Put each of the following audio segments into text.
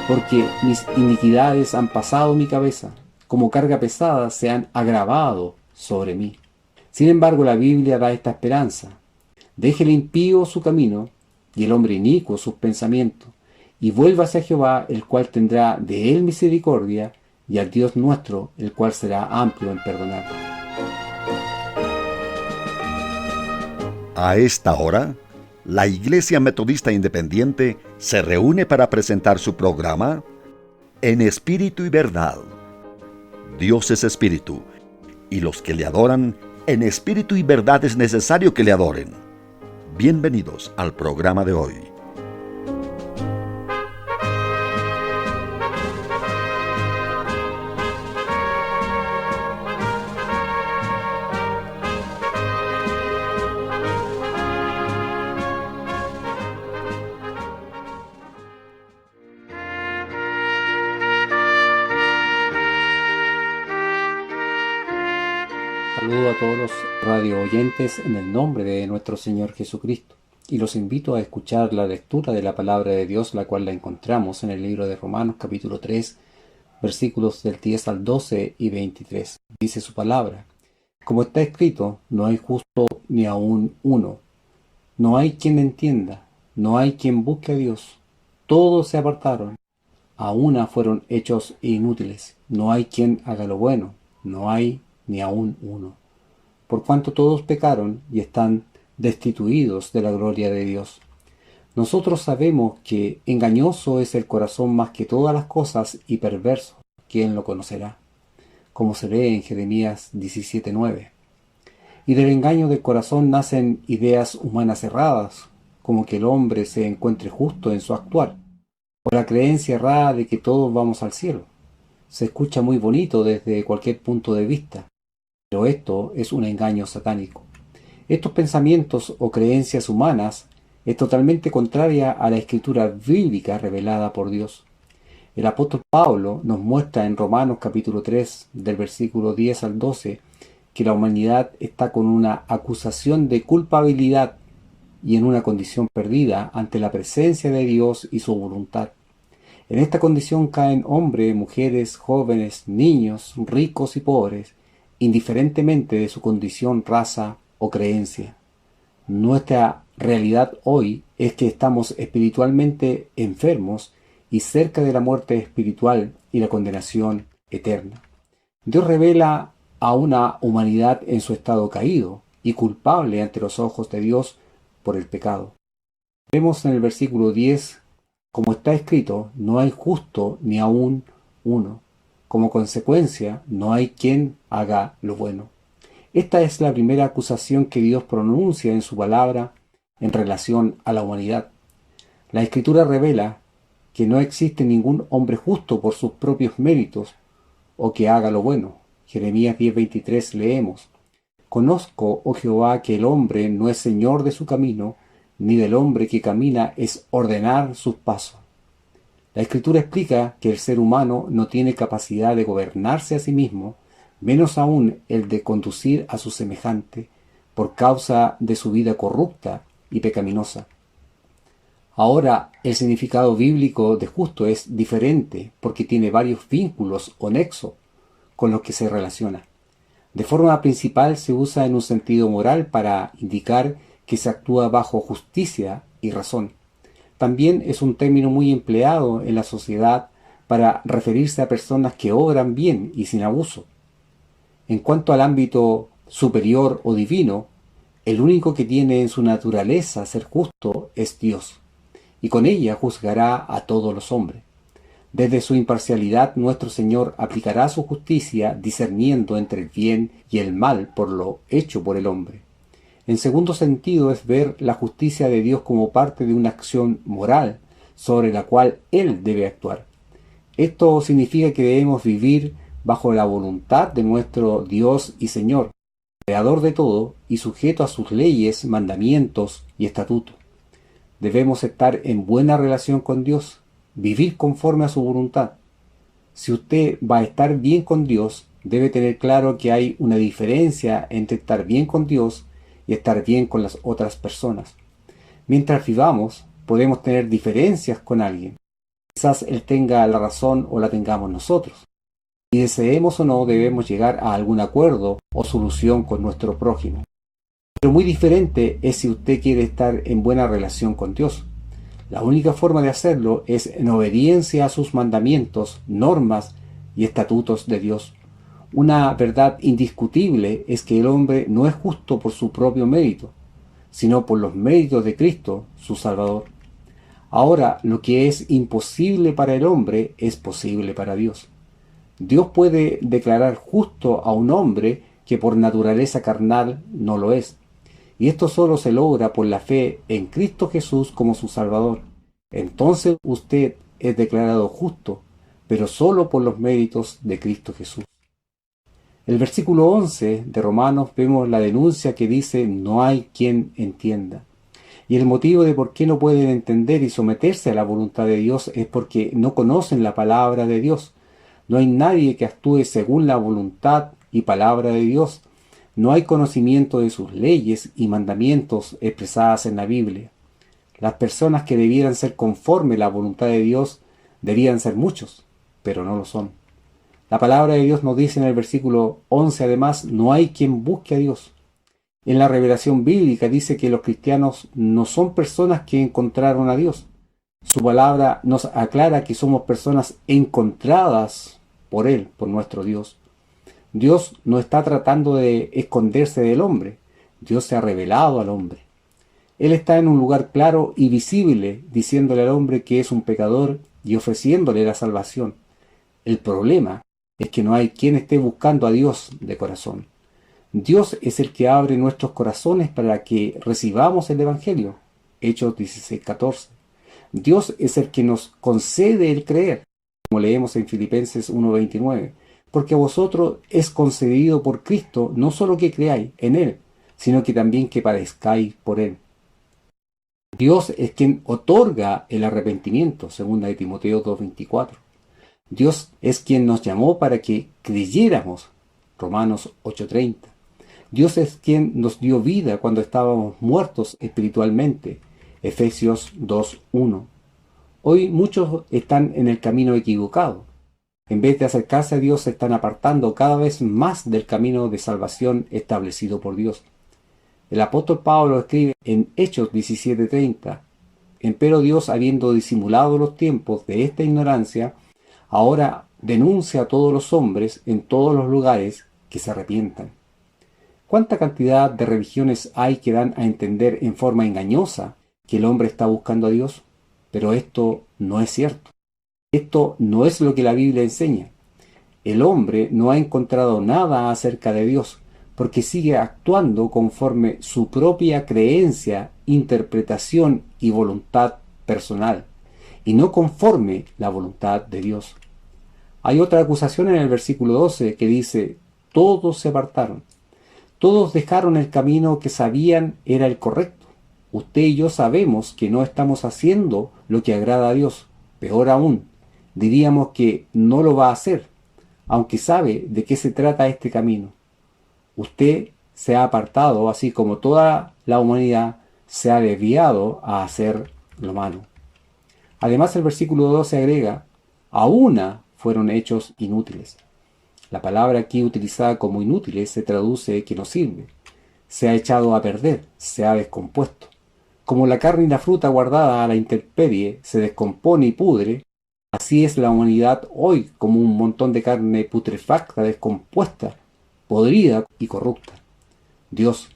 porque mis iniquidades han pasado mi cabeza, como carga pesada se han agravado sobre mí. Sin embargo, la Biblia da esta esperanza. Deje el impío su camino, y el hombre inicuo sus pensamientos, y vuélvase a Jehová, el cual tendrá de él misericordia, y al Dios nuestro, el cual será amplio en perdonar. A esta hora, la Iglesia Metodista Independiente se reúne para presentar su programa En Espíritu y Verdad. Dios es Espíritu, y los que le adoran en espíritu y verdad es necesario que le adoren. Bienvenidos al programa de hoy. Saludo a todos los radio oyentes en el nombre de nuestro Señor Jesucristo, y los invito a escuchar la lectura de la palabra de Dios, la cual la encontramos en el libro de Romanos capítulo 3, versículos del 10 al 12 y 23. Dice su palabra: como está escrito, no hay justo ni aun uno, no hay quien entienda, no hay quien busque a Dios, todos se apartaron, a una fueron hechos inútiles, no hay quien haga lo bueno, no hay ni aun uno. Por cuanto todos pecaron y están destituidos de la gloria de Dios. Nosotros sabemos que engañoso es el corazón más que todas las cosas y perverso, ¿quién lo conocerá? Como se lee en Jeremías 17:9. Y del engaño del corazón nacen ideas humanas erradas, como que el hombre se encuentre justo en su actuar, o la creencia errada de que todos vamos al cielo. Se escucha muy bonito desde cualquier punto de vista, pero esto es un engaño satánico. Estos pensamientos o creencias humanas es totalmente contraria a la escritura bíblica revelada por Dios. El apóstol Pablo nos muestra en Romanos capítulo 3, del versículo 10 al 12, que la humanidad está con una acusación de culpabilidad y en una condición perdida ante la presencia de Dios y su voluntad. En esta condición caen hombres, mujeres, jóvenes, niños, ricos y pobres, indiferentemente de su condición, raza o creencia. Nuestra realidad hoy es que estamos espiritualmente enfermos y cerca de la muerte espiritual y la condenación eterna. Dios revela a una humanidad en su estado caído y culpable ante los ojos de Dios por el pecado. Vemos en el versículo 10, como está escrito, no hay justo ni aun uno. Como consecuencia, no hay quien haga lo bueno. Esta es la primera acusación que Dios pronuncia en su palabra en relación a la humanidad. La Escritura revela que no existe ningún hombre justo por sus propios méritos o que haga lo bueno. Jeremías 10:23 leemos: conozco, oh Jehová, que el hombre no es señor de su camino, ni del hombre que camina es ordenar sus pasos. La Escritura explica que el ser humano no tiene capacidad de gobernarse a sí mismo, menos aún el de conducir a su semejante, por causa de su vida corrupta y pecaminosa. Ahora, el significado bíblico de justo es diferente porque tiene varios vínculos o nexos con los que se relaciona. De forma principal se usa en un sentido moral para indicar que se actúa bajo justicia y razón. También es un término muy empleado en la sociedad para referirse a personas que obran bien y sin abuso. En cuanto al ámbito superior o divino, el único que tiene en su naturaleza ser justo es Dios, y con ella juzgará a todos los hombres. Desde su imparcialidad, nuestro Señor aplicará su justicia discerniendo entre el bien y el mal por lo hecho por el hombre. En segundo sentido es ver la justicia de Dios como parte de una acción moral sobre la cual Él debe actuar. Esto significa que debemos vivir bajo la voluntad de nuestro Dios y Señor, creador de todo y sujeto a sus leyes, mandamientos y estatutos. Debemos estar en buena relación con Dios, vivir conforme a su voluntad. Si usted va a estar bien con Dios, debe tener claro que hay una diferencia entre estar bien con Dios y estar bien con las otras personas. Mientras vivamos, podemos tener diferencias con alguien. Quizás él tenga la razón o la tengamos nosotros. Y deseemos o no, debemos llegar a algún acuerdo o solución con nuestro prójimo. Pero muy diferente es si usted quiere estar en buena relación con Dios. La única forma de hacerlo es en obediencia a sus mandamientos, normas y estatutos de Dios. Una verdad indiscutible es que el hombre no es justo por su propio mérito, sino por los méritos de Cristo, su Salvador. Ahora, lo que es imposible para el hombre es posible para Dios. Dios puede declarar justo a un hombre que por naturaleza carnal no lo es. Y esto solo se logra por la fe en Cristo Jesús como su Salvador. Entonces usted es declarado justo, pero solo por los méritos de Cristo Jesús. En el versículo 11 de Romanos vemos la denuncia que dice: no hay quien entienda. Y el motivo de por qué no pueden entender y someterse a la voluntad de Dios es porque no conocen la palabra de Dios. No hay nadie que actúe según la voluntad y palabra de Dios. No hay conocimiento de sus leyes y mandamientos expresadas en la Biblia. Las personas que debieran ser conforme a la voluntad de Dios debían ser muchos, pero no lo son. La palabra de Dios nos dice en el versículo 11 además: no hay quien busque a Dios. En la revelación bíblica dice que los cristianos no son personas que encontraron a Dios. Su palabra nos aclara que somos personas encontradas por Él, por nuestro Dios. Dios no está tratando de esconderse del hombre. Dios se ha revelado al hombre. Él está en un lugar claro y visible, diciéndole al hombre que es un pecador y ofreciéndole la salvación. El problema es que no hay quien esté buscando a Dios de corazón. Dios es el que abre nuestros corazones para que recibamos el Evangelio. Hechos 16:14. Dios es el que nos concede el creer, como leemos en Filipenses 1:29. Porque a vosotros es concedido por Cristo no solo que creáis en Él, sino que también que padezcáis por Él. Dios es quien otorga el arrepentimiento, 2 de Timoteo 2:24. Dios es quien nos llamó para que creyéramos, Romanos 8:30. Dios es quien nos dio vida cuando estábamos muertos espiritualmente, Efesios 2:1. Hoy muchos están en el camino equivocado. En vez de acercarse a Dios, se están apartando cada vez más del camino de salvación establecido por Dios. El apóstol Pablo escribe en Hechos 17:30: empero Dios, habiendo disimulado los tiempos de esta ignorancia, ahora denuncia a todos los hombres en todos los lugares que se arrepientan. ¿Cuánta cantidad de religiones hay que dan a entender en forma engañosa que el hombre está buscando a Dios? Pero esto no es cierto. Esto no es lo que la Biblia enseña. El hombre no ha encontrado nada acerca de Dios, porque sigue actuando conforme su propia creencia, interpretación y voluntad personal, y no conforme la voluntad de Dios. Hay otra acusación en el versículo 12 que dice: todos se apartaron. Todos dejaron el camino que sabían era el correcto. Usted y yo sabemos que no estamos haciendo lo que agrada a Dios. Peor aún, diríamos que no lo va a hacer, aunque sabe de qué se trata este camino. Usted se ha apartado, así como toda la humanidad se ha desviado a hacer lo malo. Además, el versículo 12 agrega: a una fueron hechos inútiles. La palabra aquí utilizada como inútiles se traduce que no sirve. Se ha echado a perder, se ha descompuesto. Como la carne y la fruta guardada a la intemperie se descompone y pudre, así es la humanidad hoy, como un montón de carne putrefacta, descompuesta, podrida y corrupta. Dios,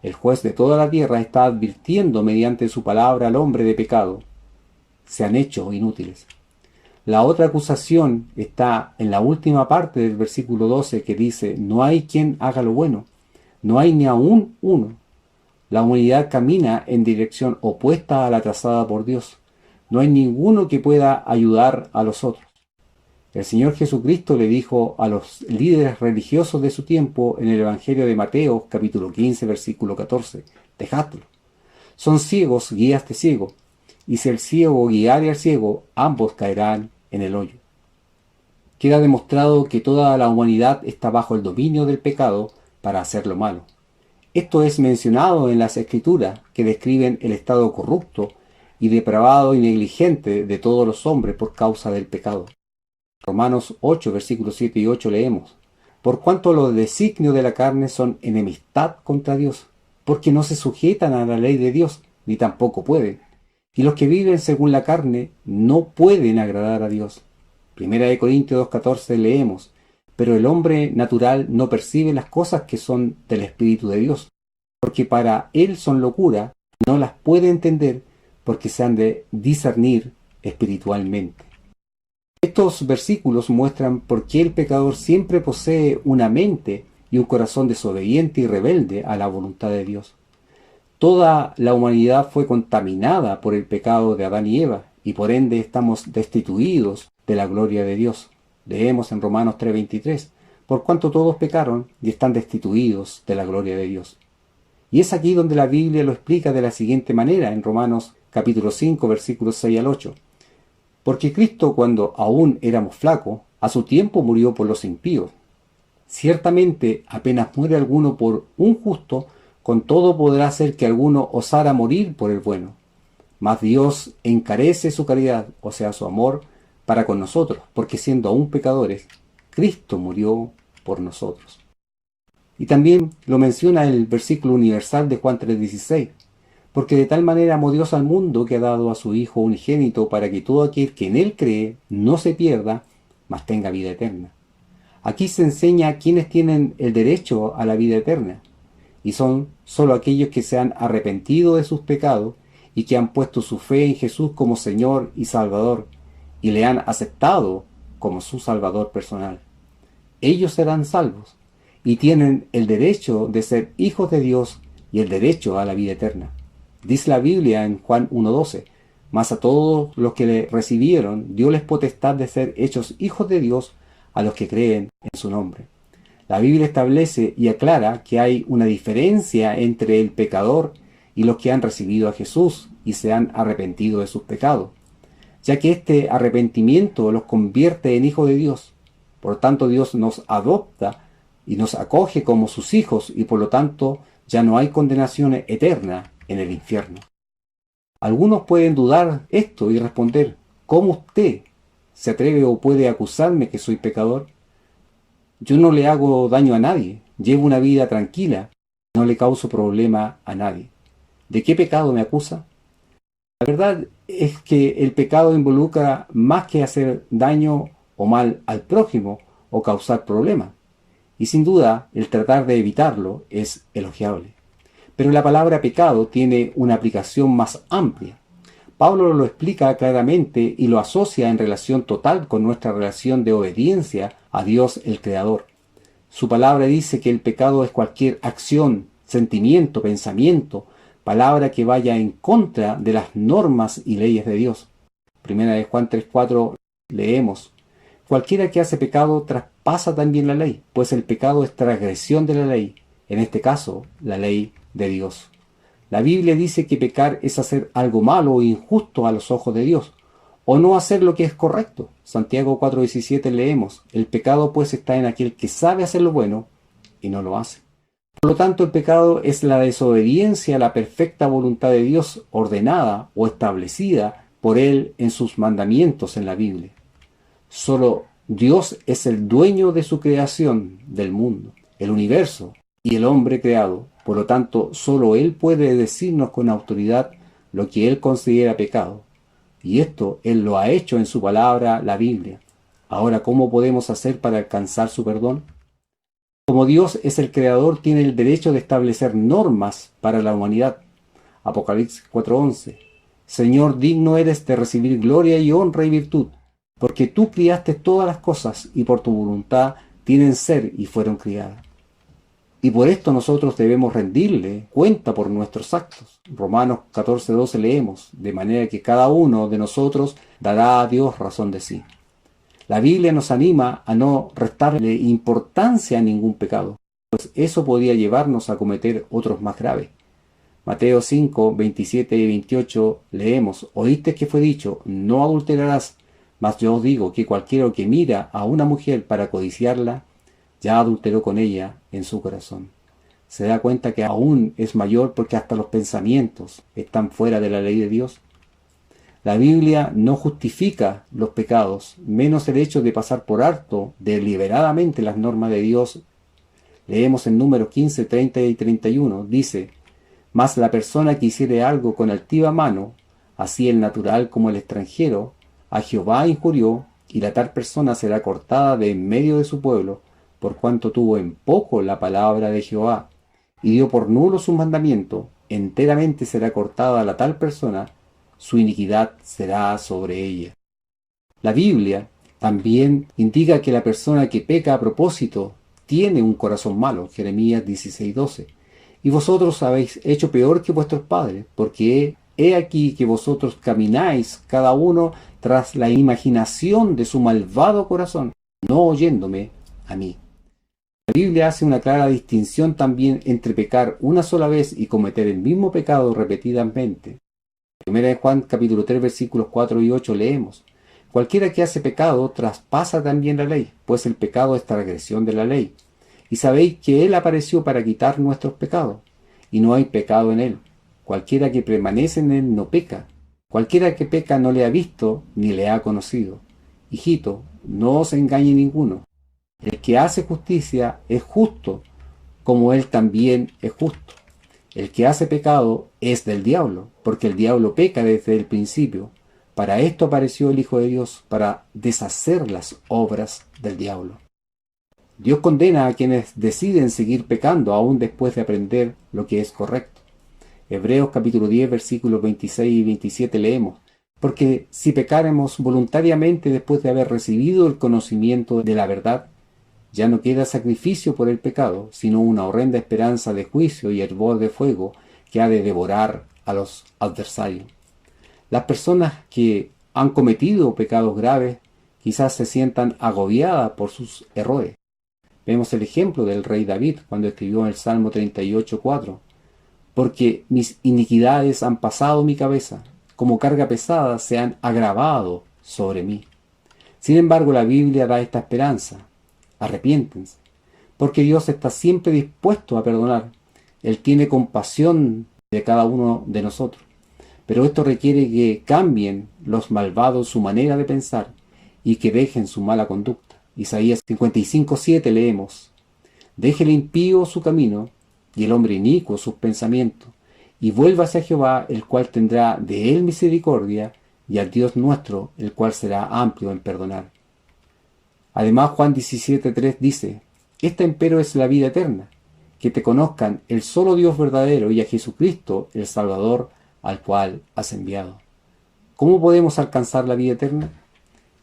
el juez de toda la tierra, está advirtiendo mediante su palabra al hombre de pecado. Se han hecho inútiles. La otra acusación está en la última parte del versículo 12 que dice: no hay quien haga lo bueno, no hay ni aún uno. La humanidad camina en dirección opuesta a la trazada por Dios. No hay ninguno que pueda ayudar a los otros. El Señor Jesucristo le dijo a los líderes religiosos de su tiempo en el Evangelio de Mateo, capítulo 15, versículo 14: dejadlo. Son ciegos, guías de ciego, y si el ciego guiare al ciego, ambos caerán en el hoyo. Queda demostrado que toda la humanidad está bajo el dominio del pecado para hacer lo malo. Esto es mencionado en las Escrituras, que describen el estado corrupto y depravado y negligente de todos los hombres por causa del pecado. Romanos 8, versículos 7 y 8 leemos: por cuanto los designios de la carne son enemistad contra Dios, porque no se sujetan a la ley de Dios, ni tampoco pueden. Y los que viven según la carne no pueden agradar a Dios. Primera de Corintios 2:14 leemos: pero el hombre natural no percibe las cosas que son del Espíritu de Dios, porque para él son locura, no las puede entender, porque se han de discernir espiritualmente. Estos versículos muestran por qué el pecador siempre posee una mente y un corazón desobediente y rebelde a la voluntad de Dios. Toda la humanidad fue contaminada por el pecado de Adán y Eva, y por ende estamos destituidos de la gloria de Dios. Leemos en Romanos 3:23, por cuanto todos pecaron y están destituidos de la gloria de Dios. Y es aquí donde la Biblia lo explica de la siguiente manera, en Romanos capítulo 5, versículos 6 al 8. Porque Cristo, cuando aún éramos flacos, a su tiempo murió por los impíos. Ciertamente, apenas muere alguno por un justo, con todo podrá ser que alguno osara morir por el bueno. Mas Dios encarece su caridad, o sea, su amor, para con nosotros, porque siendo aún pecadores, Cristo murió por nosotros. Y también lo menciona el versículo universal de Juan 3:16, porque de tal manera amó Dios al mundo que ha dado a su Hijo unigénito para que todo aquel que en él cree no se pierda, mas tenga vida eterna. Aquí se enseña quiénes tienen el derecho a la vida eterna, y son solo aquellos que se han arrepentido de sus pecados y que han puesto su fe en Jesús como Señor y Salvador, y le han aceptado como su Salvador personal. Ellos serán salvos, y tienen el derecho de ser hijos de Dios y el derecho a la vida eterna. Dice la Biblia en Juan 1:12, mas a todos los que le recibieron, dióles potestad de ser hechos hijos de Dios a los que creen en su nombre. La Biblia establece y aclara que hay una diferencia entre el pecador y los que han recibido a Jesús y se han arrepentido de sus pecados, ya que este arrepentimiento los convierte en hijos de Dios. Por tanto, Dios nos adopta y nos acoge como sus hijos, y por lo tanto ya no hay condenación eterna en el infierno. Algunos pueden dudar esto y responder: ¿cómo usted se atreve o puede acusarme que soy pecador? Yo no le hago daño a nadie, llevo una vida tranquila, no le causo problema a nadie. ¿De qué pecado me acusa? La verdad es que el pecado involucra más que hacer daño o mal al prójimo o causar problemas. Y sin duda, el tratar de evitarlo es elogiable. Pero la palabra pecado tiene una aplicación más amplia. Pablo lo explica claramente y lo asocia en relación total con nuestra relación de obediencia a Dios el Creador. Su palabra dice que el pecado es cualquier acción, sentimiento, pensamiento, palabra que vaya en contra de las normas y leyes de Dios. Primera de Juan 3:4 leemos: cualquiera que hace pecado traspasa también la ley, pues el pecado es transgresión de la ley, en este caso, la ley de Dios. La Biblia dice que pecar es hacer algo malo o injusto a los ojos de Dios, o no hacer lo que es correcto. Santiago 4:17 leemos: el pecado pues está en aquel que sabe hacer lo bueno y no lo hace. Por lo tanto, el pecado es la desobediencia a la perfecta voluntad de Dios, ordenada o establecida por Él en sus mandamientos en la Biblia. Solo Dios es el dueño de su creación, del mundo, el universo y el hombre creado. Por lo tanto, solo Él puede decirnos con autoridad lo que Él considera pecado. Y esto Él lo ha hecho en su palabra, la Biblia. Ahora, ¿cómo podemos hacer para alcanzar su perdón? Como Dios es el creador, tiene el derecho de establecer normas para la humanidad. Apocalipsis 4:11. Señor, digno eres de recibir gloria y honra y virtud, porque tú criaste todas las cosas y por tu voluntad tienen ser y fueron criadas. Y por esto nosotros debemos rendirle cuenta por nuestros actos. Romanos 14:12 leemos: de manera que cada uno de nosotros dará a Dios razón de sí. La Biblia nos anima a no restarle importancia a ningún pecado, pues eso podía llevarnos a cometer otros más graves. Mateo 5:27 y 28 leemos: oíste que fue dicho, no adulterarás, mas yo os digo que cualquiera que mira a una mujer para codiciarla, ya adulteró con ella en su corazón. Se da cuenta que aún es mayor porque hasta los pensamientos están fuera de la ley de Dios. La Biblia no justifica los pecados, menos el hecho de pasar por alto deliberadamente las normas de Dios. Leemos en Números 15, 30 y 31, dice: «Mas la persona que hiciere algo con altiva mano, así el natural como el extranjero, a Jehová injurió, y la tal persona será cortada de en medio de su pueblo, por cuanto tuvo en poco la palabra de Jehová, y dio por nulo su mandamiento, enteramente será cortada la tal persona, su iniquidad será sobre ella». La Biblia también indica que la persona que peca a propósito tiene un corazón malo, Jeremías 16:12. «Y vosotros habéis hecho peor que vuestros padres, porque he aquí que vosotros camináis cada uno tras la imaginación de su malvado corazón, no oyéndome a mí». La Biblia hace una clara distinción también entre pecar una sola vez y cometer el mismo pecado repetidamente. Primera de Juan capítulo 3 versículos 4 y 8 leemos: «Cualquiera que hace pecado traspasa también la ley, pues el pecado es transgresión de la ley. Y sabéis que Él apareció para quitar nuestros pecados, y no hay pecado en Él. Cualquiera que permanece en Él no peca. Cualquiera que peca no le ha visto ni le ha conocido. Hijito, no os engañe ninguno. El que hace justicia es justo, como Él también es justo. El que hace pecado es del diablo, porque el diablo peca desde el principio. Para esto apareció el Hijo de Dios, para deshacer las obras del diablo». Dios condena a quienes deciden seguir pecando aún después de aprender lo que es correcto. Hebreos capítulo 10 versículos 26 y 27 leemos: «Porque si pecáremos voluntariamente después de haber recibido el conocimiento de la verdad, ya no queda sacrificio por el pecado, sino una horrenda esperanza de juicio y hervor de fuego que ha de devorar a los adversarios». Las personas que han cometido pecados graves quizás se sientan agobiadas por sus errores. Vemos el ejemplo del rey David cuando escribió en el Salmo 38:4: «Porque mis iniquidades han pasado mi cabeza, como carga pesada se han agravado sobre mí». Sin embargo, la Biblia da esta esperanza: arrepiéntense, porque Dios está siempre dispuesto a perdonar. Él tiene compasión de cada uno de nosotros. Pero esto requiere que cambien los malvados su manera de pensar y que dejen su mala conducta. Isaías 55:7 leemos: «Deje el impío su camino y el hombre inicuo sus pensamientos, y vuélvase a Jehová, el cual tendrá de él misericordia, y al Dios nuestro, el cual será amplio en perdonar». Además, Juan 17:3 dice: «Esta empero es la vida eterna, que te conozcan el solo Dios verdadero y a Jesucristo, el Salvador, al cual has enviado». ¿Cómo podemos alcanzar la vida eterna?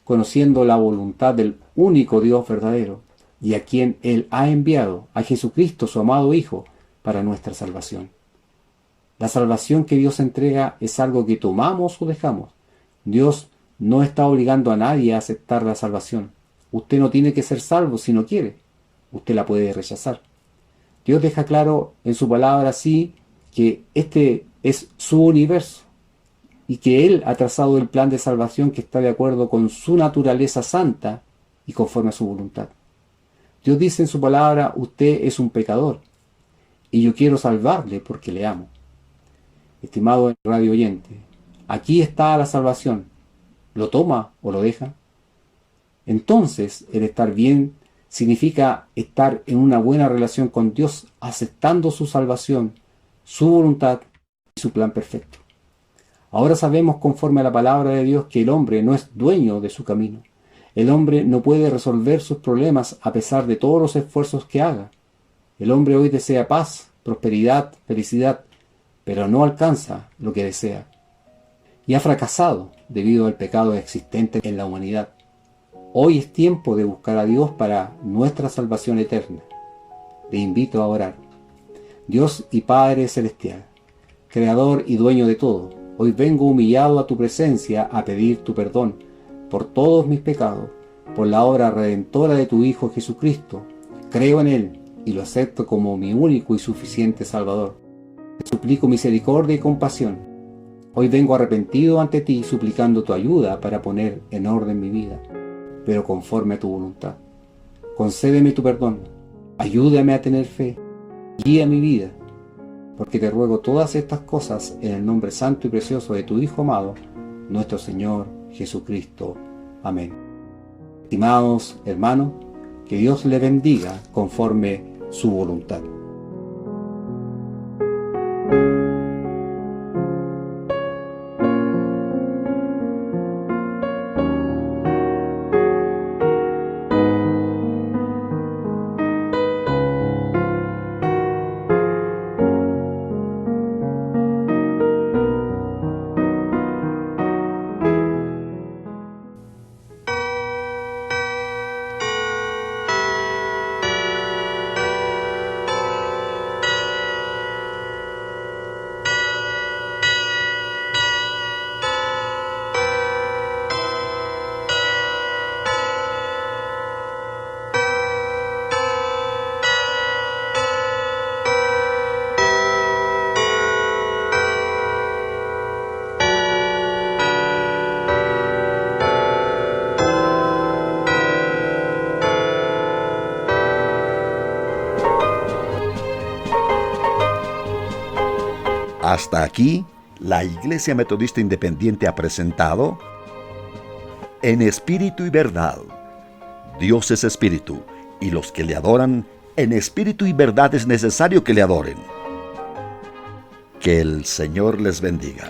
Conociendo la voluntad del único Dios verdadero y a quien Él ha enviado, a Jesucristo, su amado Hijo, para nuestra salvación. La salvación que Dios entrega es algo que tomamos o dejamos. Dios no está obligando a nadie a aceptar la salvación. Usted no tiene que ser salvo si no quiere. Usted la puede rechazar. Dios deja claro en su palabra así que este es su universo y que Él ha trazado el plan de salvación que está de acuerdo con su naturaleza santa y conforme a su voluntad. Dios dice en su palabra: usted es un pecador y yo quiero salvarle porque le amo. Estimado radio oyente, aquí está la salvación. ¿Lo toma o lo deja? Entonces, el estar bien significa estar en una buena relación con Dios, aceptando su salvación, su voluntad y su plan perfecto. Ahora sabemos, conforme a la palabra de Dios, que el hombre no es dueño de su camino. El hombre no puede resolver sus problemas a pesar de todos los esfuerzos que haga. El hombre hoy desea paz, prosperidad, felicidad, pero no alcanza lo que desea. Y ha fracasado debido al pecado existente en la humanidad. Hoy es tiempo de buscar a Dios para nuestra salvación eterna. Le invito a orar. Dios y Padre Celestial, Creador y Dueño de todo, hoy vengo humillado a tu presencia a pedir tu perdón por todos mis pecados, por la obra redentora de tu Hijo Jesucristo. Creo en Él y lo acepto como mi único y suficiente Salvador. Te suplico misericordia y compasión. Hoy vengo arrepentido ante ti, suplicando tu ayuda para poner en orden mi vida, pero conforme a tu voluntad. Concédeme tu perdón, ayúdame a tener fe, guía mi vida, porque te ruego todas estas cosas en el nombre santo y precioso de tu Hijo amado, nuestro Señor Jesucristo. Amén. Estimados hermanos, que Dios les bendiga conforme su voluntad. Hasta aquí, la Iglesia Metodista Independiente ha presentado En Espíritu y Verdad. Dios es Espíritu, y los que le adoran, en espíritu y verdad es necesario que le adoren. Que el Señor les bendiga.